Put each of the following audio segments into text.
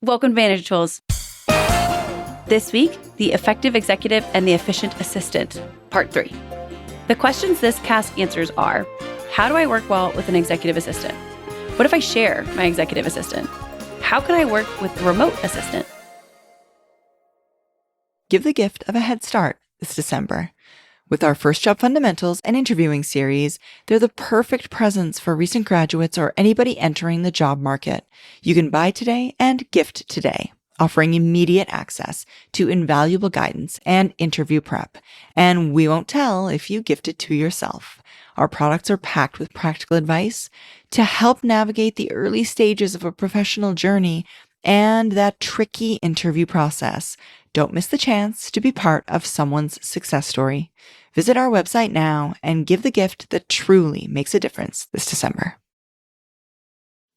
Welcome to Vantage Tools. This week, the effective executive and the efficient assistant, part 3. The questions this cast answers are, how do I work well with an executive assistant? What if I share my executive assistant? How can I work with a remote assistant? Give the gift of a head start this December. With our First Job Fundamentals and interviewing series, they're the perfect presents for recent graduates or anybody entering the job market. You can buy today and gift today, offering immediate access to invaluable guidance and interview prep. And we won't tell if you gift it to yourself. Our products are packed with practical advice to help navigate the early stages of a professional journey and that tricky interview process. Don't miss the chance to be part of someone's success story. Visit our website now and give the gift that truly makes a difference this December.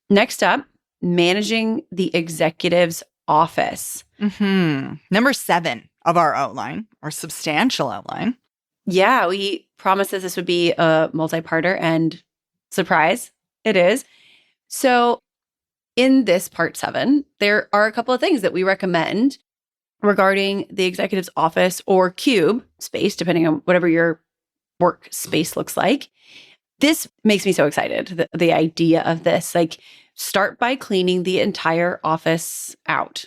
Next up, managing the executive's office. Number 7 of our outline, our substantial outline. Yeah, we promised that this would be a multi-parter, and surprise, it is. So in this part 7, there are a couple of things that we recommend regarding the executive's office or cube space, depending on whatever your work space looks like. This makes me so excited, the idea of this. Like, start by cleaning the entire office out.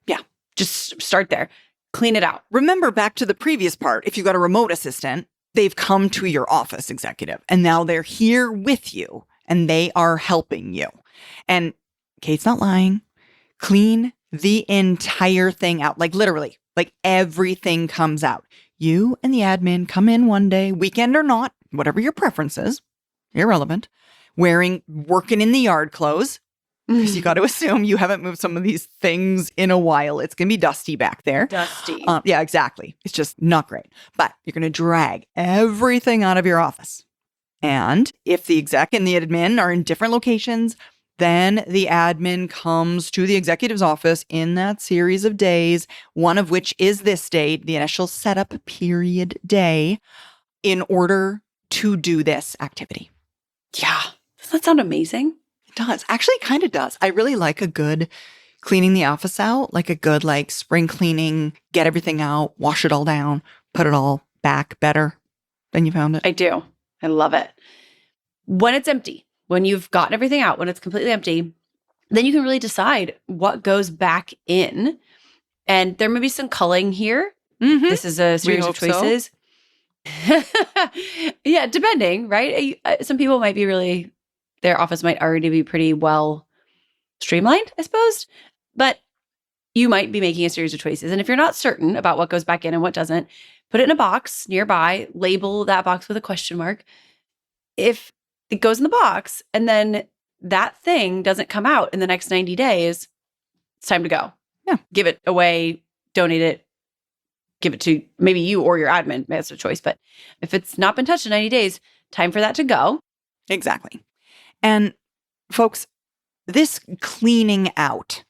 Yeah, just start there. Clean it out. Remember back to the previous part, if you've got a remote assistant, they've come to your office executive and now they're here with you and they are helping you. And Kate's not lying. Clean the entire thing out, like literally, like everything comes out. You and the admin come in one day, weekend or not, whatever your preference is, irrelevant, working in the yard clothes, because you got to assume you haven't moved some of these things in a while. It's going to be dusty back there. Dusty. Yeah, exactly. It's just not great. But you're going to drag everything out of your office. And if the exec and the admin are in different locations, then the admin comes to the executive's office in that series of days, one of which is this day, the initial setup period day, in order to do this activity. Yeah. Does that sound amazing? It does. Actually, kind of does. I really like a good cleaning the office out, like a good spring cleaning, get everything out, wash it all down, put it all back better than you found it. I do. I love it. When it's empty, when you've gotten everything out, when it's completely empty, then you can really decide what goes back in. And there may be some culling here. Mm-hmm. This is a series of choices. So. Yeah, depending, right? Some people might be their office might already be pretty well streamlined, I suppose. But you might be making a series of choices. And if you're not certain about what goes back in and what doesn't, put it in a box nearby, label that box with a question mark. If it goes in the box and then that thing doesn't come out in the next 90 days, it's time to go. Yeah. Give it away, donate it, give it to maybe you or your admin. That's a choice. But if it's not been touched in 90 days, time for that to go. Exactly. And folks, this cleaning out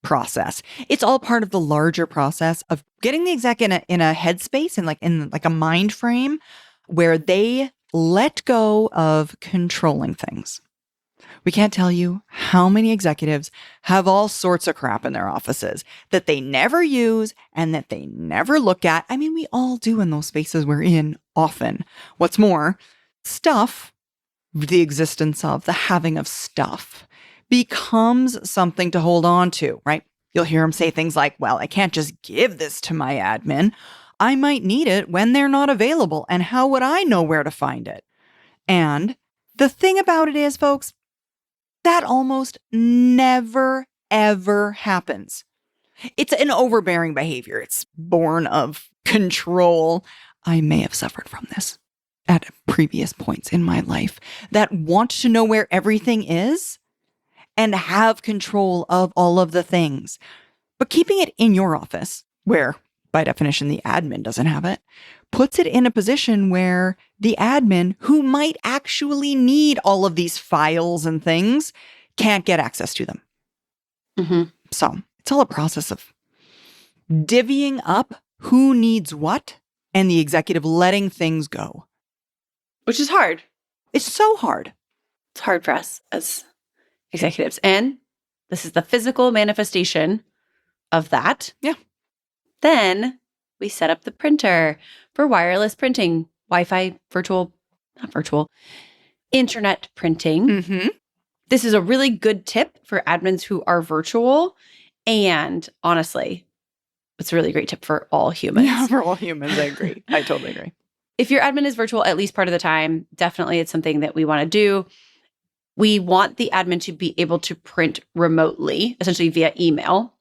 process, it's all part of the larger process of getting the exec in a headspace and in a mind frame where they let go of controlling things. We can't tell you how many executives have all sorts of crap in their offices that they never use and that they never look at. I mean, we all do in those spaces we're in often. What's more, stuff, the existence of, the having of stuff, becomes something to hold on to, right? You'll hear them say things like, well, I can't just give this to my admin. I might need it when they're not available, and how would I know where to find it? And the thing about it is, folks, that almost never, ever happens. It's an overbearing behavior. It's born of control. I may have suffered from this at previous points in my life, that want to know where everything is and have control of all of the things. But keeping it in your office, where by definition the admin doesn't have it, puts it in a position where the admin, who might actually need all of these files and things, can't get access to them. Mm-hmm. So it's all a process of divvying up who needs what and the executive letting things go. Which is hard. It's so hard. It's hard for us as executives. And this is the physical manifestation of that. Yeah. Then we set up the printer for wireless printing, Wi-Fi, internet printing. Mm-hmm. This is a really good tip for admins who are virtual. And honestly, it's a really great tip for all humans. Yeah, for all humans, I agree. I totally agree. If your admin is virtual at least part of the time, definitely it's something that we want to do. We want the admin to be able to print remotely, essentially via email,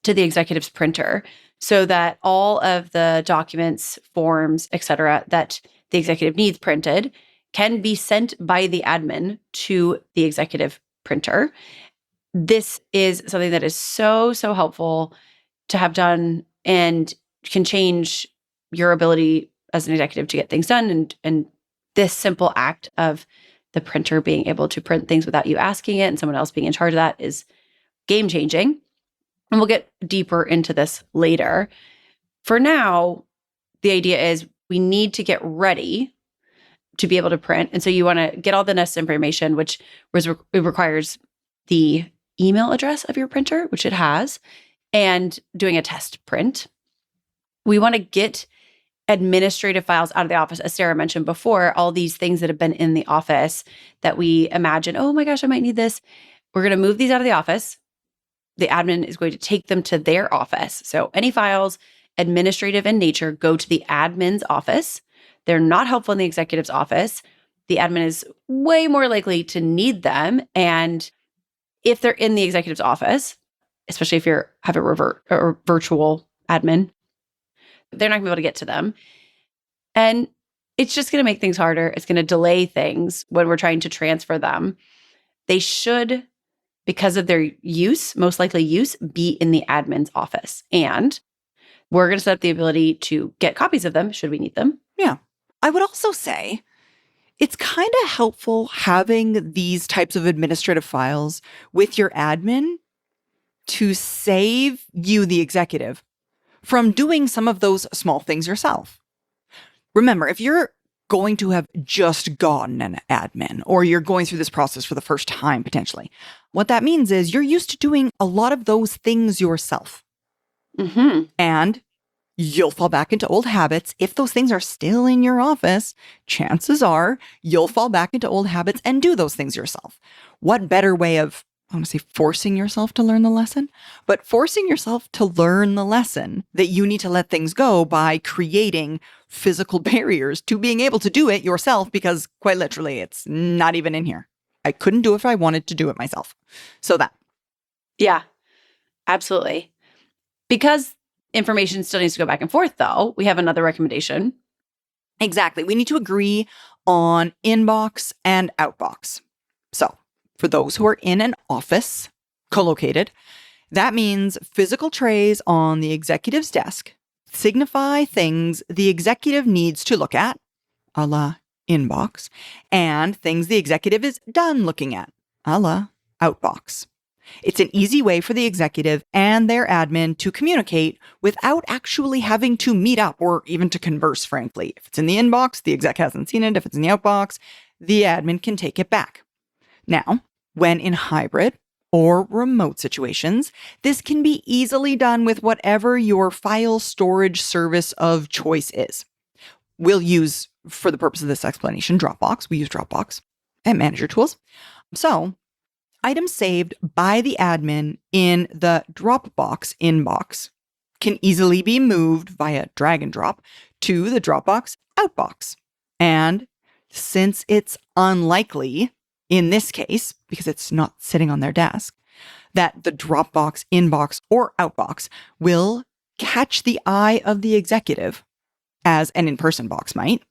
to the executive's printer, so that all of the documents, forms, etc., that the executive needs printed can be sent by the admin to the executive printer. This is something that is so helpful to have done and can change your ability as an executive to get things done. And this simple act of the printer being able to print things without you asking it and someone else being in charge of that is game changing. And we'll get deeper into this later. For now, the idea is we need to get ready to be able to print. And so you want to get all the necessary information, which it requires the email address of your printer, which it has, and doing a test print. We want to get administrative files out of the office. As Sarah mentioned before, all these things that have been in the office that we imagine, oh my gosh, I might need this. We're going to move these out of the office. The admin is going to take them to their office. So any files, administrative in nature, go to the admin's office. They're not helpful in the executive's office. The admin is way more likely to need them. And if they're in the executive's office, especially if you have a virtual admin, they're not going to be able to get to them. And it's just going to make things harder. It's going to delay things when we're trying to transfer them. They should, because of their use, most likely use, be in the admin's office. And we're going to set up the ability to get copies of them should we need them. Yeah. I would also say it's kind of helpful having these types of administrative files with your admin to save you, the executive, from doing some of those small things yourself. Remember, if you're going to have just gotten an admin or you're going through this process for the first time, potentially, what that means is you're used to doing a lot of those things yourself. Mm-hmm. And you'll fall back into old habits. If those things are still in your office, chances are you'll fall back into old habits and do those things yourself. What better way of, I want to say forcing yourself to learn the lesson, but forcing yourself to learn the lesson that you need to let things go by creating physical barriers to being able to do it yourself, because quite literally, it's not even in here. I couldn't do it if I wanted to do it myself. So that. Yeah, absolutely. Because information still needs to go back and forth, though, we have another recommendation. Exactly. We need to agree on inbox and outbox. So for those who are in an office, co-located, that means physical trays on the executive's desk signify things the executive needs to look at, a la inbox, and things the executive is done looking at, a la outbox. It's an easy way for the executive and their admin to communicate without actually having to meet up or even to converse, frankly. If it's in the inbox, the exec hasn't seen it. If it's in the outbox, the admin can take it back. Now, when in hybrid or remote situations, this can be easily done with whatever your file storage service of choice is. We'll use, for the purpose of this explanation, Dropbox. We use Dropbox and Manager Tools. So, items saved by the admin in the Dropbox inbox can easily be moved via drag and drop to the Dropbox outbox. And since it's unlikely, in this case, because it's not sitting on their desk, that the Dropbox inbox or outbox will catch the eye of the executive, as an in-person box might,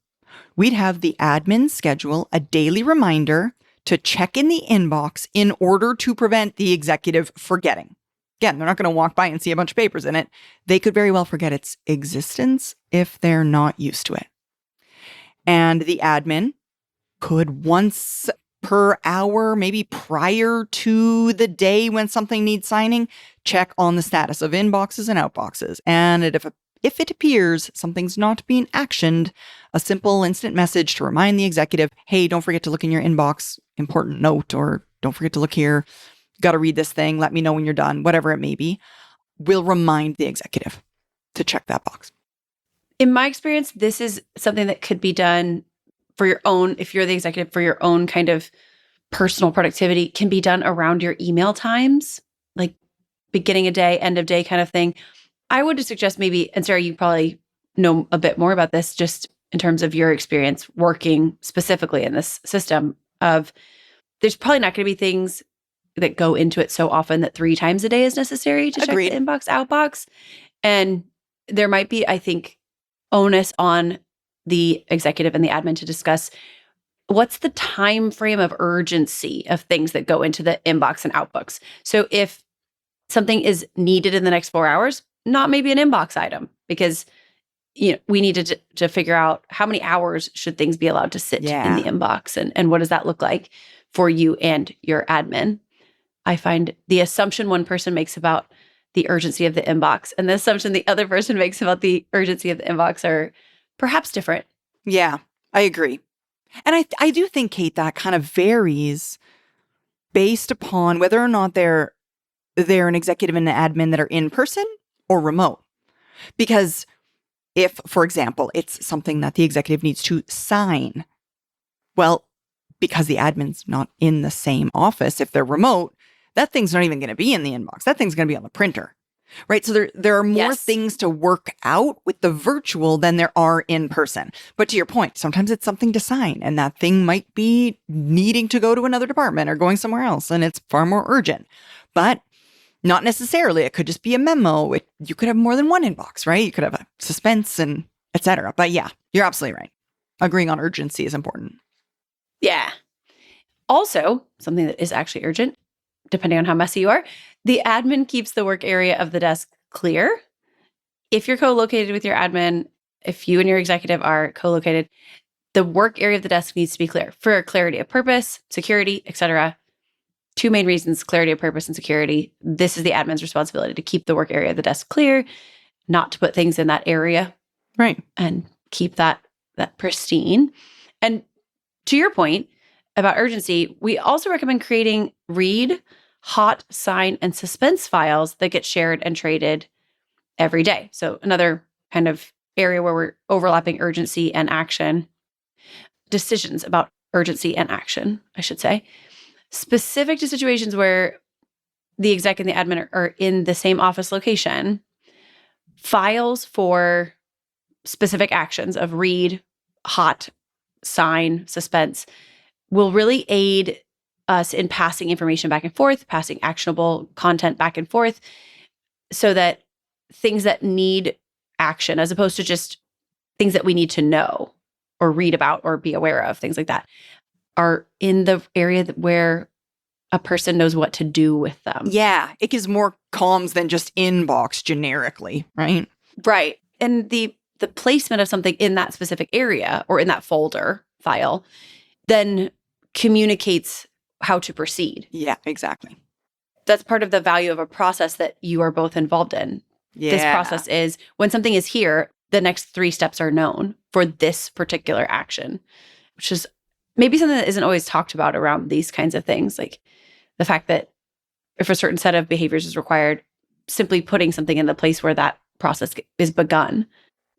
we'd have the admin schedule a daily reminder to check in the inbox in order to prevent the executive forgetting. Again, they're not going to walk by and see a bunch of papers in it. They could very well forget its existence if they're not used to it. And the admin could once per hour, maybe prior to the day when something needs signing, check on the status of inboxes and outboxes. And if it appears something's not being actioned, a simple instant message to remind the executive, hey, don't forget to look in your inbox, important note, or don't forget to look here, got to read this thing, let me know when you're done, whatever it may be, will remind the executive to check that box. In my experience, this is something that could be done for your own, if you're the executive, for your own kind of personal productivity, can be done around your email times, like beginning of day, end of day kind of thing. I would suggest maybe, and Sarah, you probably know a bit more about this just in terms of your experience working specifically in this system of there's probably not going to be things that go into it so often that 3 times a day is necessary to Agreed. check the inbox, outbox. And there might be, I think, onus on the executive and the admin to discuss what's the time frame of urgency of things that go into the inbox and outbox. So if something is needed in the next 4 hours, not maybe an inbox item, because we need to figure out how many hours should things be allowed to sit in the inbox, and what does that look like for you and your admin. I find the assumption one person makes about the urgency of the inbox and the assumption the other person makes about the urgency of the inbox are perhaps different. Yeah, I agree. And I do think, Kate, that kind of varies based upon whether or not they're an executive and an admin that are in person or remote. Because if, for example, it's something that the executive needs to sign, well, because the admin's not in the same office, if they're remote, that thing's not even going to be in the inbox. That thing's going to be on the printer, right? So there are more things to work out with the virtual than there are in person. But to your point, sometimes it's something to sign, and that thing might be needing to go to another department or going somewhere else, and it's far more urgent. But not necessarily. It could just be a memo. You could have more than one inbox, right? You could have a suspense and et cetera. But yeah, you're absolutely right. Agreeing on urgency is important. Yeah. Also, something that is actually urgent, depending on how messy you are, the admin keeps the work area of the desk clear. If you're co-located with your admin, if you and your executive are co-located, the work area of the desk needs to be clear for clarity of purpose, security, etc. 2 main reasons: clarity of purpose and security. This is the admin's responsibility to keep the work area of the desk clear, not to put things in that area. Right. And keep that pristine. And to your point about urgency, we also recommend creating read, hot, sign, and suspense files that get shared and traded every day. So another kind of area where we're overlapping urgency and action. Decisions about urgency and action, I should say. Specific to situations where the exec and the admin are in the same office location, files for specific actions of read, hot, sign, suspense will really aid us in passing information back and forth, passing actionable content back and forth, so that things that need action, as opposed to just things that we need to know or read about or be aware of, things like that, are in the area where a person knows what to do with them. Yeah, it gives more comms than just inbox generically, right? Right. And the placement of something in that specific area or in that folder file then communicates how to proceed. Yeah, exactly. That's part of the value of a process that you are both involved in. Yeah. This process is when something is here, the next 3 steps are known for this particular action, which is maybe something that isn't always talked about around these kinds of things. Like the fact that if a certain set of behaviors is required, simply putting something in the place where that process is begun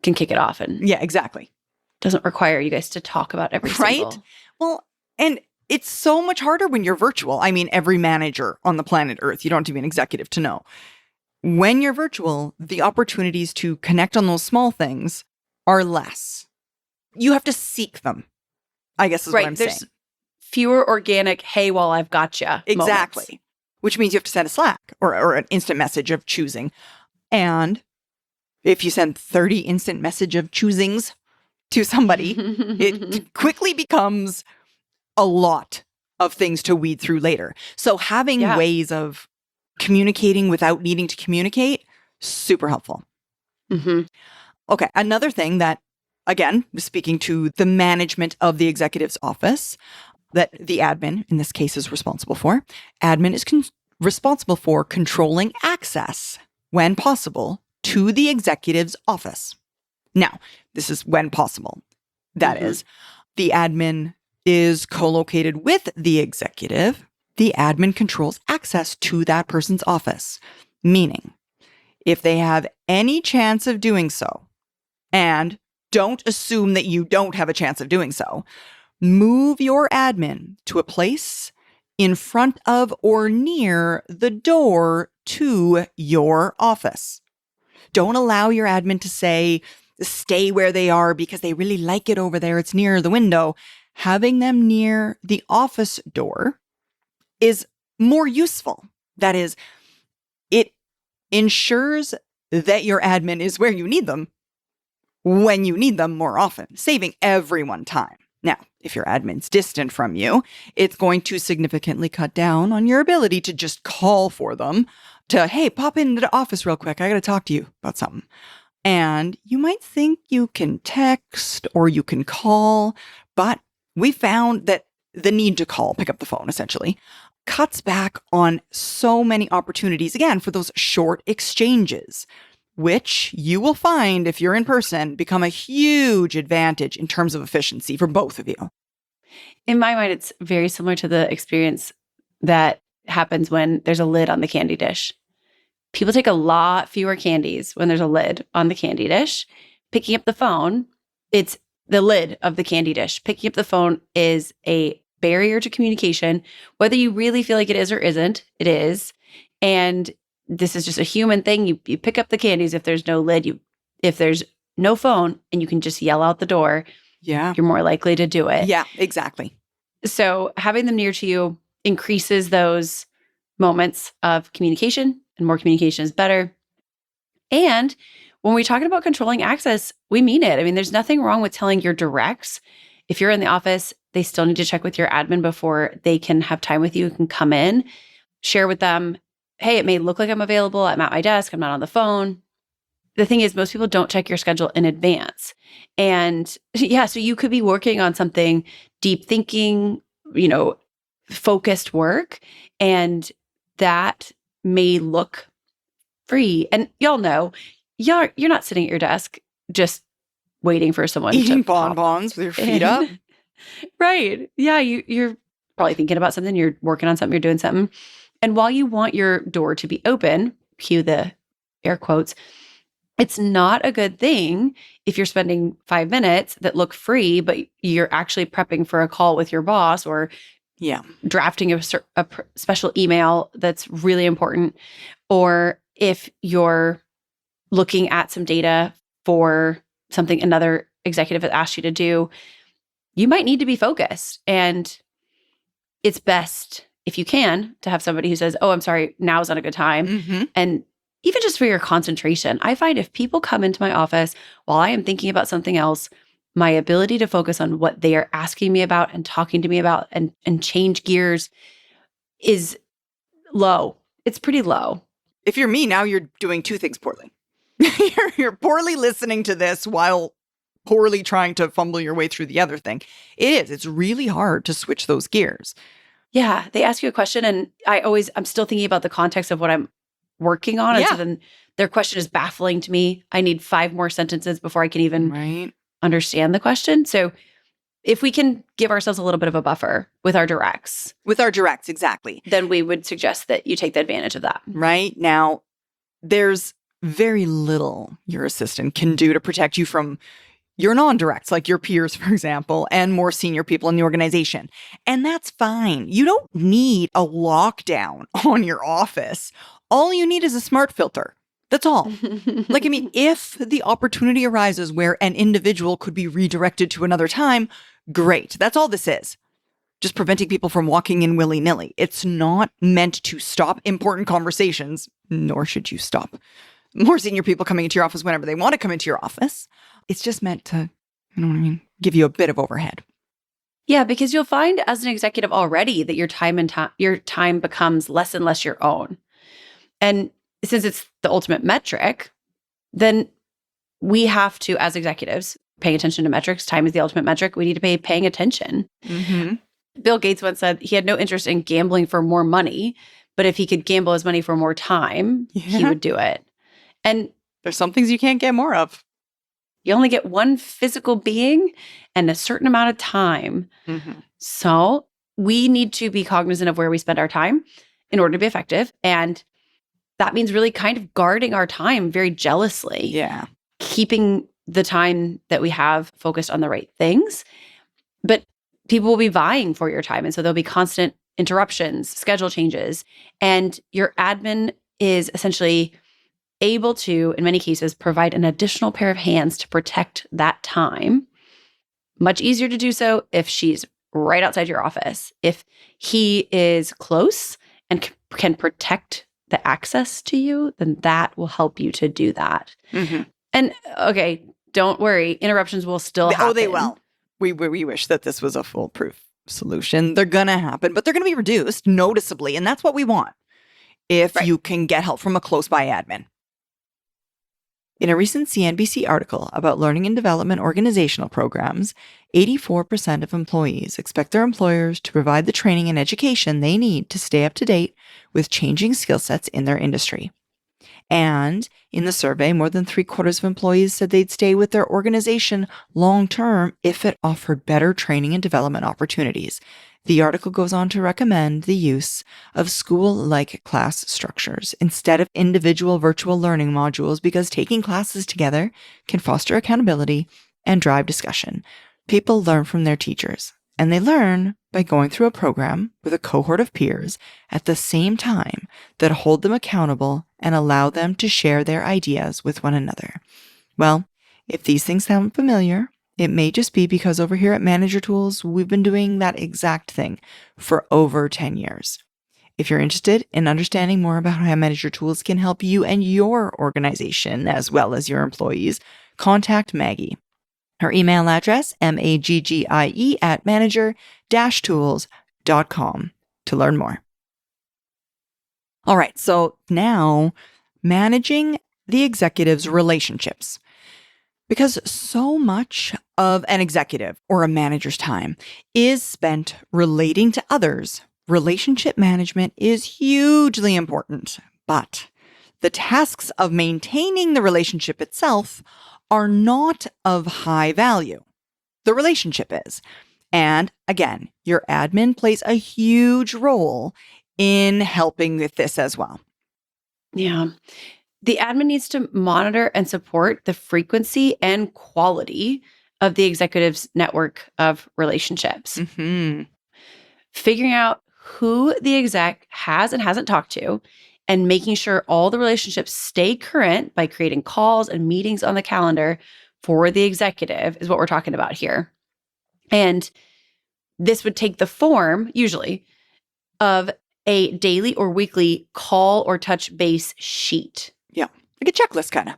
can kick it off, and yeah, exactly. Doesn't require you guys to talk about every single. Right? Well, and it's so much harder when you're virtual. I mean, every manager on the planet Earth, you don't have to be an executive to know. When you're virtual, the opportunities to connect on those small things are less. You have to seek them, I guess is what I'm There's saying. fewer organic, hey, well, I've gotcha. Exactly. Moments. Which means you have to send a Slack or an instant message of choosing. And if you send 30 instant message of choosings to somebody, it quickly becomes a lot of things to weed through later. So having ways of communicating without needing to communicate, super helpful. Mm-hmm. Okay, another thing that, again, speaking to the management of the executive's office, that the admin, in this case, is responsible for. Admin is responsible for controlling access, when possible, to the executive's office. Now, this is when possible. That is, the admin is co-located with the executive. The admin controls access to that person's office. Meaning, if they have any chance of doing so, and don't assume that you don't have a chance of doing so, move your admin to a place in front of or near the door to your office. Don't allow your admin to say, stay where they are because they really like it over there. It's near the window. Having them near the office door is more useful. That is, it ensures that your admin is where you need them when you need them more often, saving everyone time. Now, if your admin's distant from you, it's going to significantly cut down on your ability to just call for them to, hey, pop into the office real quick. I got to talk to you about something. And you might think you can text or you can call, but we found that the need to call, pick up the phone essentially, cuts back on so many opportunities, again, for those short exchanges, which you will find if you're in person become a huge advantage in terms of efficiency for both of you. In my mind, it's very similar to the experience that happens when there's a lid on the candy dish. People take a lot fewer candies when there's a lid on the candy dish. Picking up the phone, it's the lid of the candy dish. Picking up the phone is a barrier to communication, whether you really feel like it is or isn't, it is. And this is just a human thing. You pick up the candies if there's no lid. If there's no phone and you can just yell out the door, yeah, you're more likely to do it. Yeah, exactly. So having them near to you increases those moments of communication, and more communication is better. And when we're talking about controlling access, we mean it. I mean, there's nothing wrong with telling your directs. If you're in the office, they still need to check with your admin before they can have time with you, can come in, share with them, hey, it may look like I'm available. I'm at my desk. I'm not on the phone. The thing is, most people don't check your schedule in advance. And yeah, so you could be working on something, deep thinking, focused work, and that may look free. And y'all know, you're not sitting at your desk just waiting for someone eating to pop bonbons with your feet up. Right. Yeah, you're probably thinking about something, you're working on something, you're doing something. And while you want your door to be open, cue the air quotes, it's not a good thing if you're spending 5 minutes that look free, but you're actually prepping for a call with your boss or drafting a special email that's really important. Or if you're looking at some data for something another executive has asked you to do, you might need to be focused. And it's best, if you can, to have somebody who says, oh, I'm sorry, now's not a good time. Mm-hmm. And even just for your concentration, I find if people come into my office while I am thinking about something else, my ability to focus on what they are asking me about and talking to me about and change gears is low. It's pretty low. If you're me, now you're doing two things poorly. You're poorly listening to this while poorly trying to fumble your way through the other thing. It's really hard to switch those gears. Yeah, they ask you a question and I'm still thinking about the context of what I'm working on. And so then their question is baffling to me. I need 5 more sentences before I can even understand the question. So if we can give ourselves a little bit of a buffer with our directs. With our directs, exactly. Then we would suggest that you take the advantage of that. Right. Now, there's very little your assistant can do to protect you from your non-directs, like your peers, for example, and more senior people in the organization. And that's fine. You don't need a lockdown on your office. All you need is a smart filter. That's all. If the opportunity arises where an individual could be redirected to another time, great. That's all this is. Just preventing people from walking in willy-nilly. It's not meant to stop important conversations, nor should you stop more senior people coming into your office whenever they want to come into your office. It's just meant to, give you a bit of overhead. Yeah, because you'll find as an executive already that your time becomes less and less your own. And since it's the ultimate metric, then we have to, as executives, paying attention to metrics. Time is the ultimate metric. We need to be paying attention. Mm-hmm. Bill Gates once said he had no interest in gambling for more money, but if he could gamble his money for more time, he would do it. And there's some things you can't get more of. You only get one physical being and a certain amount of time. Mm-hmm. So we need to be cognizant of where we spend our time in order to be effective. And that means really kind of guarding our time very jealously. Yeah. Keeping the time that we have focused on the right things. But people will be vying for your time. And so there'll be constant interruptions, schedule changes. And your admin is essentially able to, in many cases, provide an additional pair of hands to protect that time. Much easier to do so if she's right outside your office. If he is close and can protect the access to you, then that will help you to do that. Mm-hmm. And okay, don't worry, interruptions will still happen. Oh, they will. We wish that this was a foolproof solution. They're going to happen, but they're going to be reduced noticeably. And that's what we want if you can get help from a close by admin. In a recent CNBC article about learning and development organizational programs, 84% of employees expect their employers to provide the training and education they need to stay up to date with changing skill sets in their industry. And in the survey, more than 3/4 of employees said they'd stay with their organization long term if it offered better training and development opportunities. The article goes on to recommend the use of school-like class structures instead of individual virtual learning modules because taking classes together can foster accountability and drive discussion. People learn from their teachers, and they learn by going through a program with a cohort of peers at the same time that hold them accountable and allow them to share their ideas with one another. Well, if these things sound familiar, it may just be because over here at Manager Tools, we've been doing that exact thing for over 10 years. If you're interested in understanding more about how Manager Tools can help you and your organization, as well as your employees, contact Maggie. Her email address, maggie@manager-tools.com to learn more. All right, so now managing the executive's relationships. Because so much of an executive or a manager's time is spent relating to others, relationship management is hugely important. But the tasks of maintaining the relationship itself are not of high value. The relationship is. And again, your admin plays a huge role in helping with this as well. Yeah. The admin needs to monitor and support the frequency and quality of the executive's network of relationships. Mm-hmm. Figuring out who the exec has and hasn't talked to, and making sure all the relationships stay current by creating calls and meetings on the calendar for the executive is what we're talking about here. And this would take the form, usually, of a daily or weekly call or touch base sheet. Yeah, like a checklist kind of.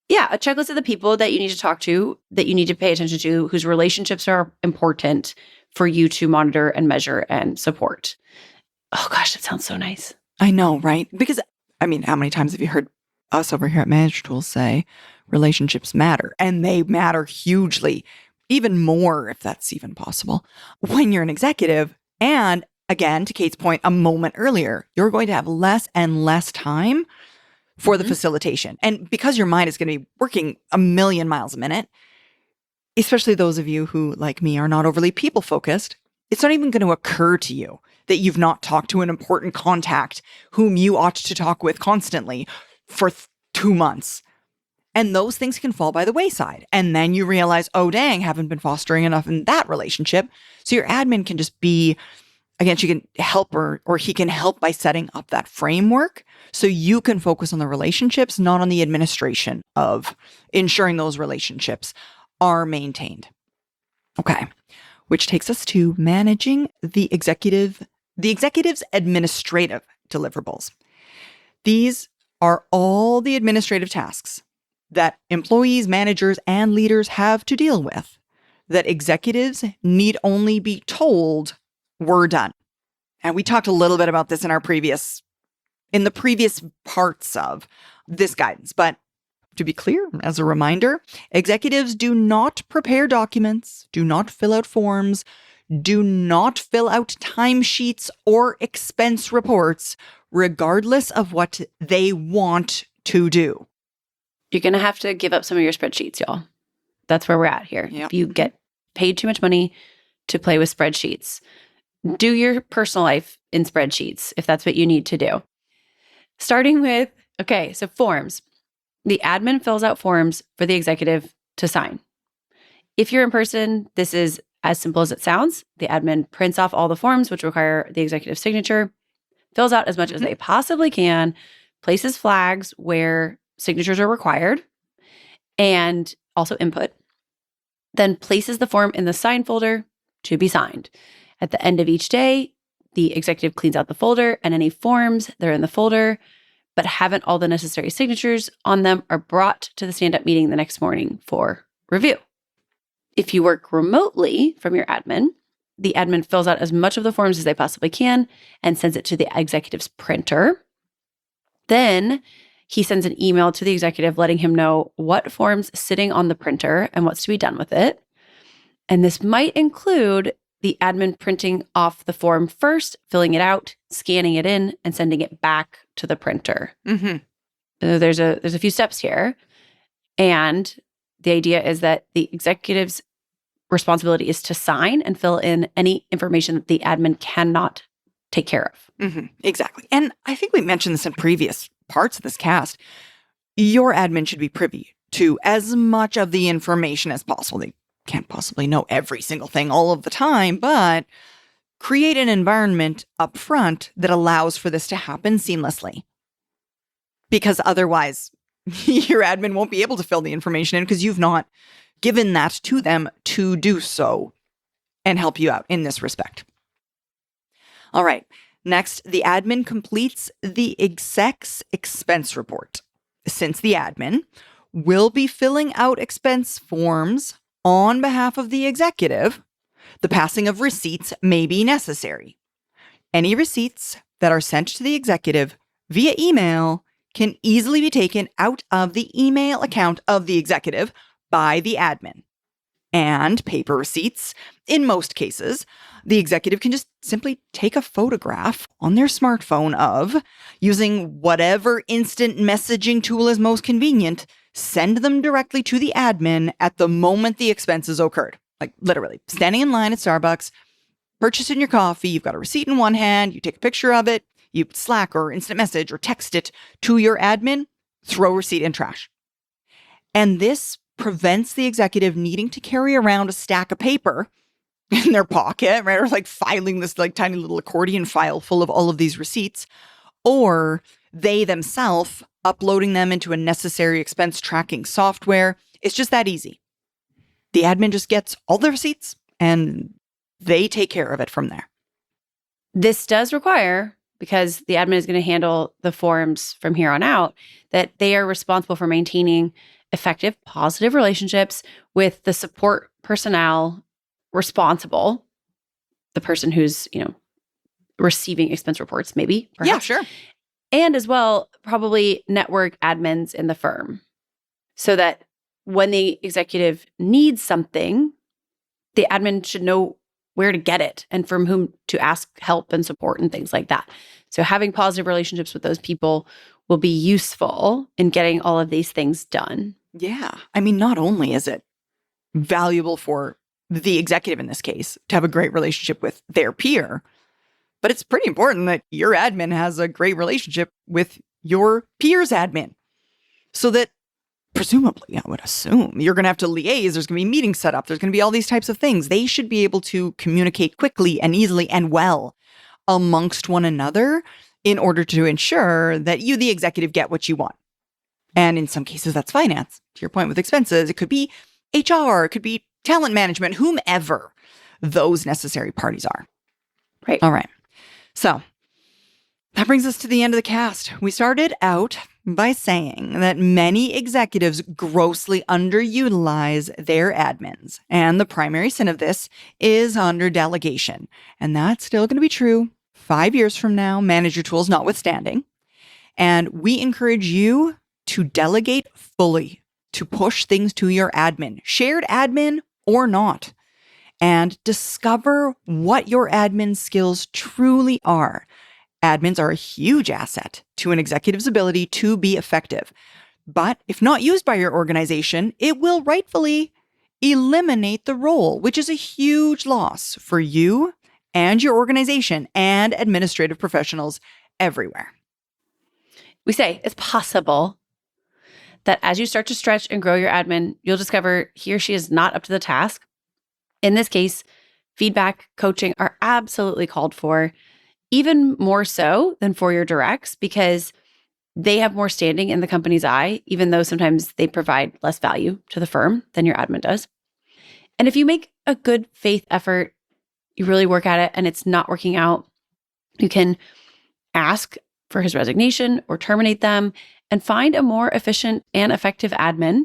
Yeah, a checklist of the people that you need to talk to, that you need to pay attention to, whose relationships are important for you to monitor and measure and support. Oh gosh, that sounds so nice. I know, right? Because, I mean, how many times have you heard us over here at Manager Tools say relationships matter? And they matter hugely, even more if that's even possible, when you're an executive. And again, to Kate's point a moment earlier, you're going to have less and less time for the facilitation. And because your mind is going to be working a million miles a minute, especially those of you who, like me, are not overly people focused, it's not even going to occur to you that you've not talked to an important contact whom you ought to talk with constantly for 2 months. And those things can fall by the wayside. And then you realize, oh, dang, haven't been fostering enough in that relationship. So your admin can just be, again, she can help her, or he can help by setting up that framework so you can focus on the relationships, not on the administration of ensuring those relationships are maintained. Okay. Which takes us to managing the executive's administrative deliverables. These are all the administrative tasks that employees, managers, and leaders have to deal with that executives need only be told were done. And we talked a little bit about this in the previous parts of this guidance. But to be clear, as a reminder, executives do not prepare documents, do not fill out forms, do not fill out timesheets or expense reports, regardless of what they want to do. You're going to have to give up some of your spreadsheets, y'all. That's where we're at here. Yep. If you get paid too much money to play with spreadsheets, do your personal life in spreadsheets if that's what you need to do. Starting with, okay, so forms. The admin fills out forms for the executive to sign. If you're in person, this is as simple as it sounds. The admin prints off all the forms which require the executive signature, fills out as much as they possibly can, places flags where signatures are required, and also input, then places the form in the sign folder to be signed. At the end of each day, the executive cleans out the folder, and any forms that are in the folder but haven't all the necessary signatures on them are brought to the stand-up meeting the next morning for review. If you work remotely from your admin, the admin fills out as much of the forms as they possibly can and sends it to the executive's printer. Then he sends an email to the executive letting him know what form's sitting on the printer and what's to be done with it. And this might include the admin printing off the form first, filling it out, scanning it in, and sending it back to the printer. There's a few steps here. And the idea is that the executive's responsibility is to sign and fill in any information that the admin cannot take care of. Exactly. And I think we mentioned this in previous parts of this cast. Your admin should be privy to as much of the information as possible. They can't possibly know every single thing all of the time, but create an environment up front that allows for this to happen seamlessly. Because otherwise, your admin won't be able to fill the information in because you've not given that to them to do so and help you out in this respect. All right. Next, the admin completes the exec's expense report. Since the admin will be filling out expense forms on behalf of the executive, the passing of receipts may be necessary. Any receipts that are sent to the executive via email can easily be taken out of the email account of the executive by the admin. And paper receipts, in most cases, the executive can just simply take a photograph on their smartphone of, using whatever instant messaging tool is most convenient, send them directly to the admin at the moment the expenses occurred. Like literally, standing in line at Starbucks, purchasing your coffee, you've got a receipt in one hand, you take a picture of it, you Slack or instant message or text it to your admin, throw receipt in trash. And this prevents the executive needing to carry around a stack of paper in their pocket, right? Or like filing this like tiny little accordion file full of all of these receipts, or they themselves uploading them into a necessary expense tracking software. It's just that easy. The admin just gets all the receipts and they take care of it from there. This does require, because the admin is going to handle the forms from here on out, that they are responsible for maintaining effective, positive relationships with the support personnel responsible, the person who's, receiving expense reports, maybe. Perhaps. Yeah, sure. And as well, probably network admins in the firm, so that when the executive needs something, the admin should know where to get it and from whom to ask help and support and things like that. So having positive relationships with those people will be useful in getting all of these things done. Yeah. I mean, not only is it valuable for the executive in this case to have a great relationship with their peer, but it's pretty important that your admin has a great relationship with your peer's admin. So that presumably, I would assume, you're going to have to liaise. There's going to be meetings set up. There's going to be all these types of things. They should be able to communicate quickly and easily and well amongst one another in order to ensure that you, the executive, get what you want. And in some cases, that's finance. To your point with expenses, it could be HR, it could be talent management, whomever those necessary parties are. Right. All right. So that brings us to the end of the cast. We started out by saying that many executives grossly underutilize their admins. And the primary sin of this is under delegation. And that's still going to be true 5 years from now, manager tools notwithstanding. And we encourage you to delegate fully, to push things to your admin, shared admin or not, and discover what your admin skills truly are. Admins are a huge asset to an executive's ability to be effective. But if not used by your organization, it will rightfully eliminate the role, which is a huge loss for you and your organization and administrative professionals everywhere. We say it's possible that as you start to stretch and grow your admin, you'll discover he or she is not up to the task. In this case, feedback, coaching are absolutely called for, even more so than for your directs, because they have more standing in the company's eye, even though sometimes they provide less value to the firm than your admin does. And if you make a good faith effort, you really work at it and it's not working out, you can ask for his resignation or terminate them and find a more efficient and effective admin.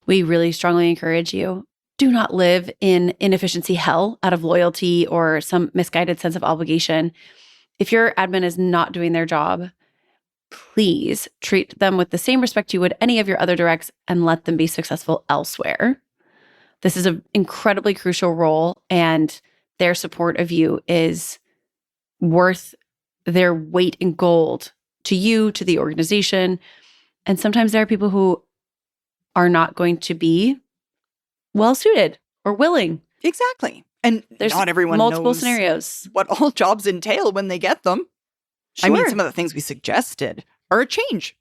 We really strongly encourage you. Do not live in inefficiency hell out of loyalty or some misguided sense of obligation. If your admin is not doing their job, please treat them with the same respect you would any of your other directs and let them be successful elsewhere. This is an incredibly crucial role, and their support of you is worth their weight in gold to you, to the organization. And sometimes there are people who are not going to be well suited or willing. Exactly. And There's not everyone multiple knows scenarios. what all jobs entail when they get them. I mean, some of the things we suggested are a change.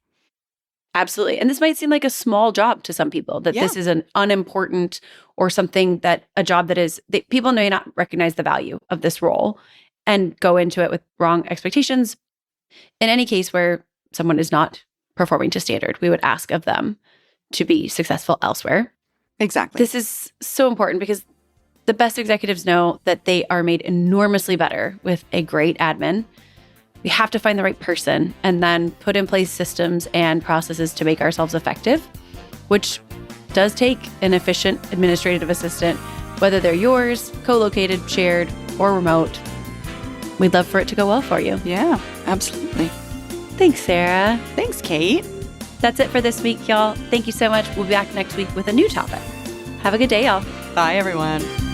Absolutely. And this might seem like a small job to some people, that this is an unimportant or something that a job that is, people may not recognize the value of this role and go into it with wrong expectations. In any case where someone is not performing to standard, we would ask of them to be successful elsewhere. Exactly. This is so important because the best executives know that they are made enormously better with a great admin. We have to find the right person and then put in place systems and processes to make ourselves effective, which does take an efficient administrative assistant, whether they're yours, co-located, shared, or remote. We'd love for it to go well for you. Yeah, absolutely. Thanks, Sarah. Thanks, Kate. That's it for this week, y'all. Thank you so much. We'll be back next week with a new topic. Have a good day, y'all. Bye, everyone.